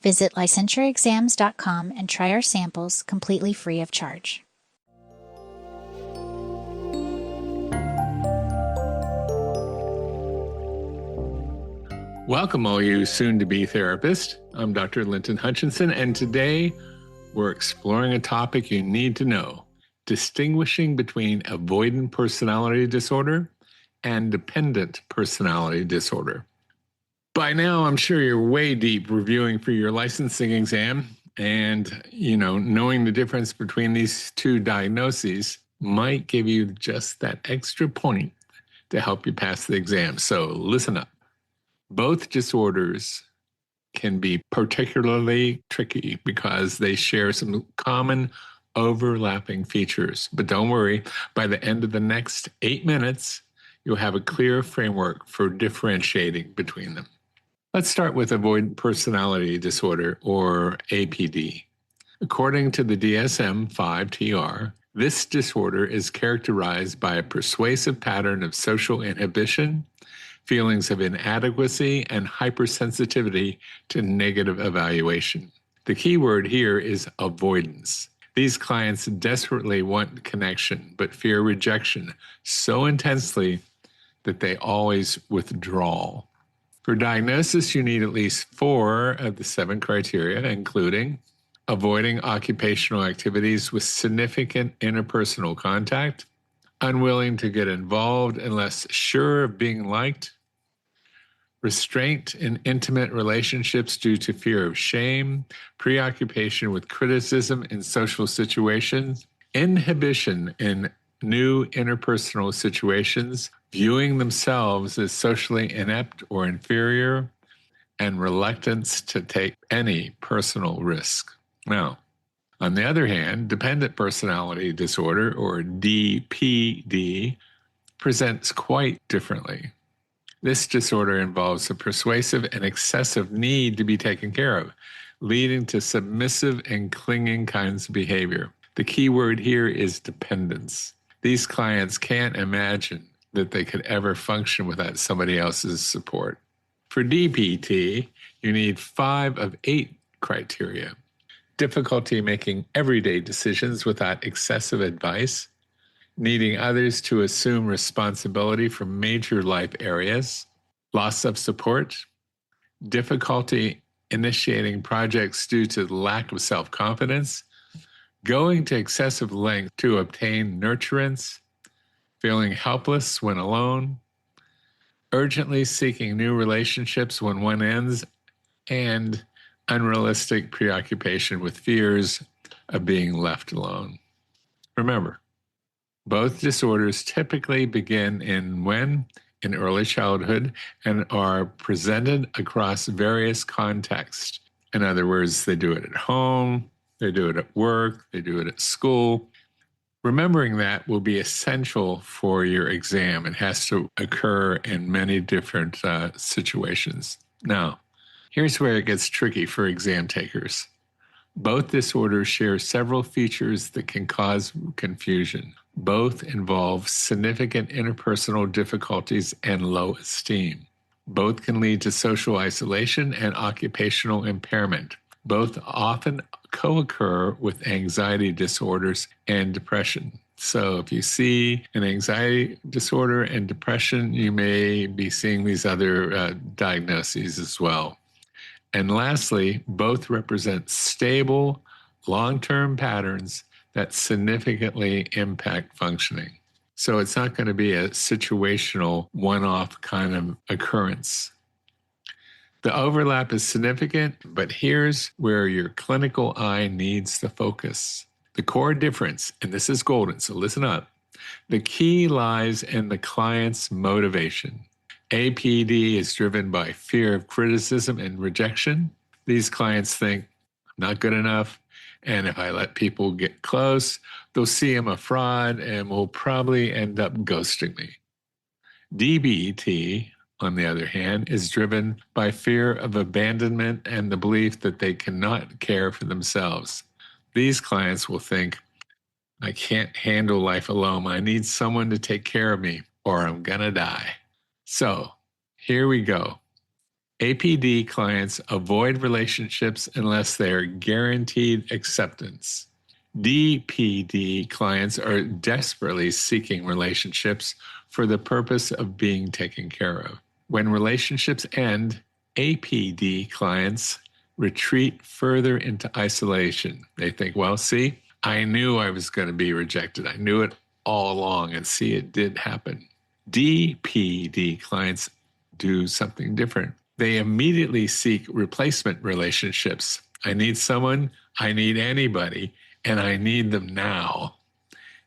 Visit licensureexams.com and try our samples completely free of charge. Welcome, all you soon-to-be therapists. I'm Dr. Linton Hutchinson, and today we're exploring a topic you need to know: distinguishing between avoidant personality disorder and dependent personality disorder. By now, I'm sure you're way deep reviewing for your licensing exam, and knowing the difference between these two diagnoses might give you just that extra point to help you pass the exam. So listen up. Both disorders can be particularly tricky because they share some common overlapping features. But don't worry, by the end of the next 8 minutes, you'll have a clear framework for differentiating between them. Let's start with avoidant personality disorder, or APD. According to the DSM-5-TR, this disorder is characterized by a pervasive pattern of social inhibition, feelings of inadequacy, and hypersensitivity to negative evaluation. The key word here is avoidance. These clients desperately want connection, but fear rejection so intensely that they always withdraw. For diagnosis, you need at least 4 of the 7 criteria, including avoiding occupational activities with significant interpersonal contact, unwilling to get involved unless sure of being liked, restraint in intimate relationships due to fear of shame, preoccupation with criticism in social situations, inhibition in new interpersonal situations, viewing themselves as socially inept or inferior, and reluctance to take any personal risk. Now, on the other hand, dependent personality disorder, or DPD, presents quite differently. This disorder involves a pervasive and excessive need to be taken care of, leading to submissive and clinging kinds of behavior. The key word here is dependence. These clients can't imagine that they could ever function without somebody else's support. For DPT, you need 5 of 8 criteria: difficulty making everyday decisions without excessive advice, needing others to assume responsibility for major life areas, loss of support, difficulty initiating projects due to lack of self-confidence, going to excessive length to obtain nurturance, feeling helpless when alone, urgently seeking new relationships when one ends, and unrealistic preoccupation with fears of being left alone. Remember, both disorders typically begin in early childhood, and are presented across various contexts. In other words, they do it at home, they do it at work, they do it at school. Remembering that will be essential for your exam. It has to occur in many different situations. Now, here's where it gets tricky for exam takers. Both disorders share several features that can cause confusion. Both involve significant interpersonal difficulties and low esteem. Both can lead to social isolation and occupational impairment. Both often co-occur with anxiety disorders and depression. So if you see an anxiety disorder and depression, you may be seeing these other diagnoses as well. And lastly, both represent stable, long-term patterns that significantly impact functioning. So it's not going to be a situational, one-off kind of occurrence. The overlap is significant, but here's where your clinical eye needs to focus. The core difference, and this is golden, so listen up, the key lies in the client's motivation. APD is driven by fear of criticism and rejection. These clients think, I'm not good enough, and if I let people get close, they'll see I'm a fraud and will probably end up ghosting me. DBT, on the other hand, is driven by fear of abandonment and the belief that they cannot care for themselves. These clients will think, I can't handle life alone. I need someone to take care of me, or I'm gonna die. So here we go. APD clients avoid relationships unless they are guaranteed acceptance. DPD clients are desperately seeking relationships for the purpose of being taken care of. When relationships end, APD clients retreat further into isolation. They think, well, see, I knew I was going to be rejected. I knew it all along, and see, it did happen. DPD clients do something different. They immediately seek replacement relationships. I need someone, I need anybody, and I need them now.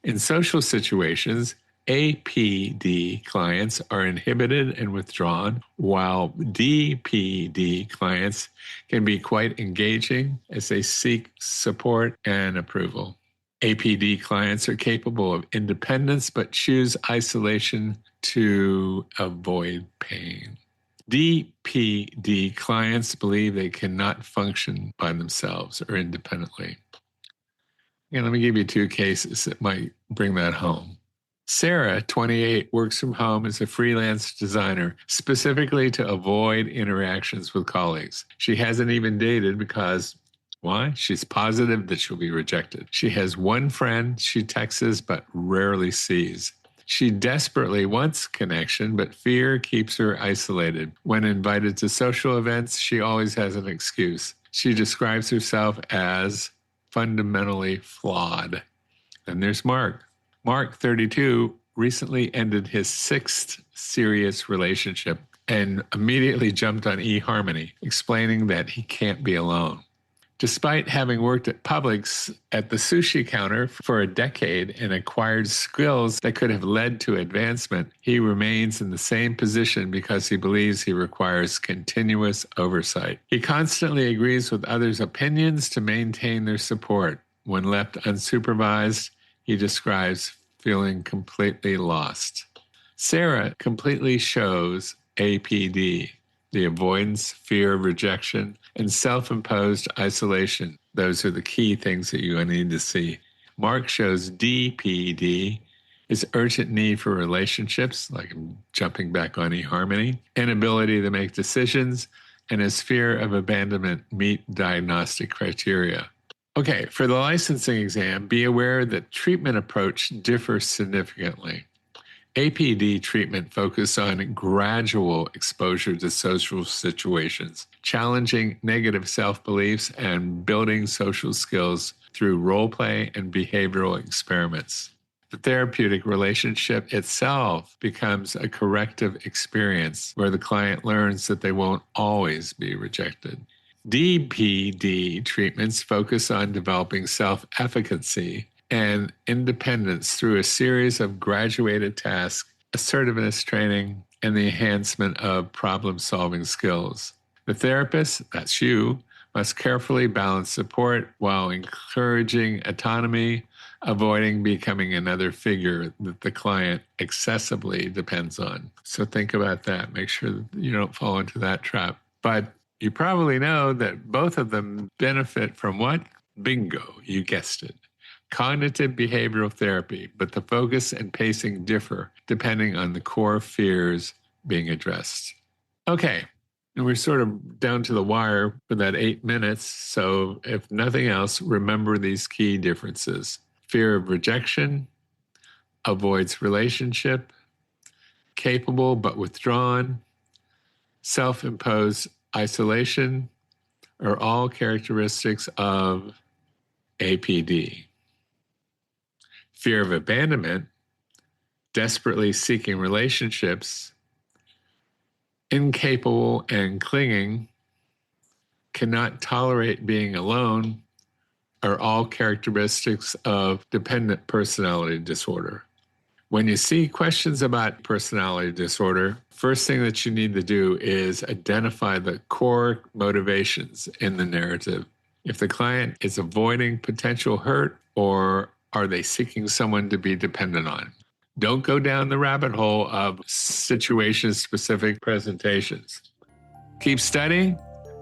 In social situations, APD clients are inhibited and withdrawn, while DPD clients can be quite engaging as they seek support and approval. APD clients are capable of independence but choose isolation to avoid pain. DPD clients believe they cannot function by themselves or independently. And let me give you two cases that might bring that home. Sarah, 28, works from home as a freelance designer, specifically to avoid interactions with colleagues. She hasn't even dated because, why? She's positive that she'll be rejected. She has one friend she texts but rarely sees. She desperately wants connection, but fear keeps her isolated. When invited to social events, she always has an excuse. She describes herself as fundamentally flawed. Then there's Mark. Mark, 32, recently ended his 6th serious relationship and immediately jumped on eHarmony, explaining that he can't be alone. Despite having worked at Publix at the sushi counter for a decade and acquired skills that could have led to advancement, he remains in the same position because he believes he requires continuous oversight. He constantly agrees with others' opinions to maintain their support. When left unsupervised, he describes feeling completely lost. Sarah completely shows APD, the avoidance, fear of rejection, and self-imposed isolation. Those are the key things that you need to see. Mark shows DPD, his urgent need for relationships, like jumping back on eHarmony, inability to make decisions, and his fear of abandonment meet diagnostic criteria. Okay, for the licensing exam, be aware that treatment approach differs significantly. APD treatment focuses on gradual exposure to social situations, challenging negative self-beliefs, and building social skills through role play and behavioral experiments. The therapeutic relationship itself becomes a corrective experience where the client learns that they won't always be rejected. DPD treatments focus on developing self-efficacy and independence through a series of graduated tasks, assertiveness training, and the enhancement of problem-solving skills. The therapist, that's you, must carefully balance support while encouraging autonomy, avoiding becoming another figure that the client excessively depends on. So think about that. Make sure that you don't fall into that trap. But you probably know that both of them benefit from what? Bingo, you guessed it. Cognitive behavioral therapy, but the focus and pacing differ depending on the core fears being addressed. Okay, and we're sort of down to the wire for that 8 minutes, so if nothing else, remember these key differences. Fear of rejection, avoids relationship, capable but withdrawn, self-imposed isolation are all characteristics of APD. Fear of abandonment, desperately seeking relationships, incapable and clinging, cannot tolerate being alone, are all characteristics of dependent personality disorder. When you see questions about personality disorder, first thing that you need to do is identify the core motivations in the narrative. If the client is avoiding potential hurt, or are they seeking someone to be dependent on? Don't go down the rabbit hole of situation-specific presentations. Keep studying,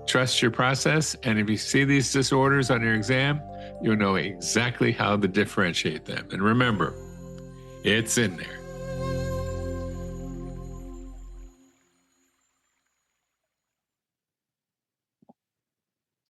trust your process, and if you see these disorders on your exam, you'll know exactly how to differentiate them. And remember, it's in there.